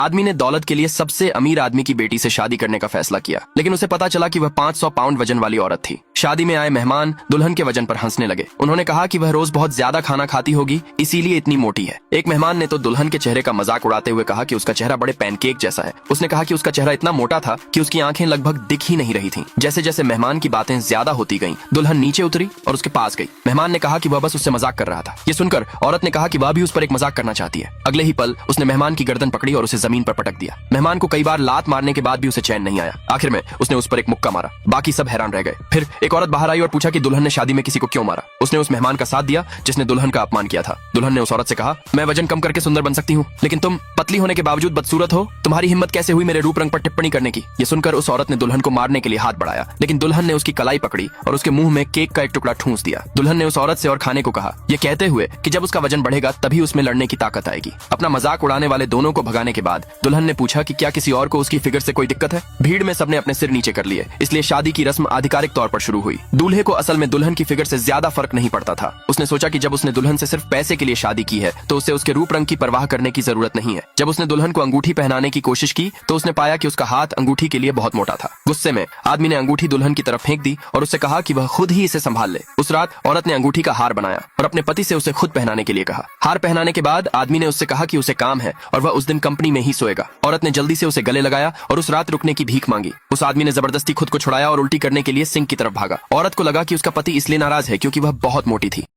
आदमी ने दौलत के लिए सबसे अमीर आदमी की बेटी से शादी करने का फैसला किया, लेकिन उसे पता चला कि वह 500 पाउंड वजन वाली औरत थी। शादी में आए मेहमान दुल्हन के वजन पर हंसने लगे। उन्होंने कहा कि वह रोज बहुत ज्यादा खाना खाती होगी, इसीलिए इतनी मोटी है। एक मेहमान ने तो दुल्हन के चेहरे का मजाक उड़ाते हुए कहा कि उसका चेहरा बड़े पैनकेक जैसा है। उसने कहा कि उसका चेहरा इतना मोटा था कि उसकी आंखें लगभग दिख ही नहीं रही थीं। जैसे जैसे मेहमान की बातें ज्यादा होती गईं, दुल्हन नीचे उतरी और उसके पास गई। मेहमान ने कहा कि वह बस उससे मजाक कर रहा था। ये सुनकर औरत ने कहा कि वह भी उस पर एक मजाक करना चाहती है। अगले ही पल उसने मेहमान की गर्दन पकड़ी और उसे जमीन पर पटक दिया। मेहमान को कई बार लात मारने के बाद भी उसे चैन नहीं आया। आखिर में उसने उस पर एक मुक्का मारा। बाकी सब हैरान रह गए। फिर एक औरत बाहर आई और पूछा कि दुल्हन ने शादी में किसी को क्यों मारा। उसने उस मेहमान का साथ दिया जिसने दुल्हन का अपमान किया था। दुल्हन ने उस औरत से कहा, मैं वजन कम करके सुंदर बन सकती हूँ, लेकिन तुम पतली होने के बावजूद बदसूरत हो। तुम्हारी हिम्मत कैसे हुई मेरे रूप रंग पर टिप्पणी करने की। ये सुनकर उस औरत ने दुल्हन को मारने के लिए हाथ बढ़ाया, लेकिन दुल्हन ने उसकी कलाई पकड़ी और उसके मुंह में केक का एक टुकड़ा ठूंस दिया। दुल्हन ने उस औरत से और खाने को कहा, ये कहते हुए कि जब उसका वजन बढ़ेगा तभी उसमें लड़ने की ताकत आएगी। अपना मजाक उड़ाने वाले दोनों को भगाने के बाद दुल्हन ने पूछा कि क्या किसी और को उसकी फिगर से कोई दिक्कत है। भीड़ में सबने अपने सिर नीचे कर लिए, इसलिए शादी की रस्म आधिकारिक तौर पर शुरू हुई। दूल्हे को असल में दुल्हन की फिगर से ज्यादा फर्क नहीं पड़ता था। उसने सोचा कि जब उसने दुल्हन से सिर्फ पैसे के लिए शादी की है तो उसे उसके रूप रंग की परवाह करने की जरूरत नहीं है। जब उसने दुल्हन को अंगूठी पहनाने की कोशिश की तो उसने पाया कि उसका हाथ अंगूठी के लिए बहुत मोटा था। गुस्से में आदमी ने अंगूठी दुल्हन की तरफ फेंक दी और उससे कहा कि वह खुद ही इसे संभाल ले। उस रात औरत ने अंगूठी का हार बनाया और अपने पति से उसे खुद पहनाने के लिए कहा। हार पहनाने के बाद आदमी ने उससे कहा कि उसे काम है और वह उस दिन कंपनी में ही सोएगा। औरत ने जल्दी से उसे गले लगाया और उस रात रुकने की भीख मांगी। उस आदमी ने जबरदस्ती खुद को छुड़ाया और उल्टी करने के लिए सिंक की तरफ भागा। औरत को लगा कि उसका पति इसलिए नाराज है क्योंकि वह बहुत मोटी थी।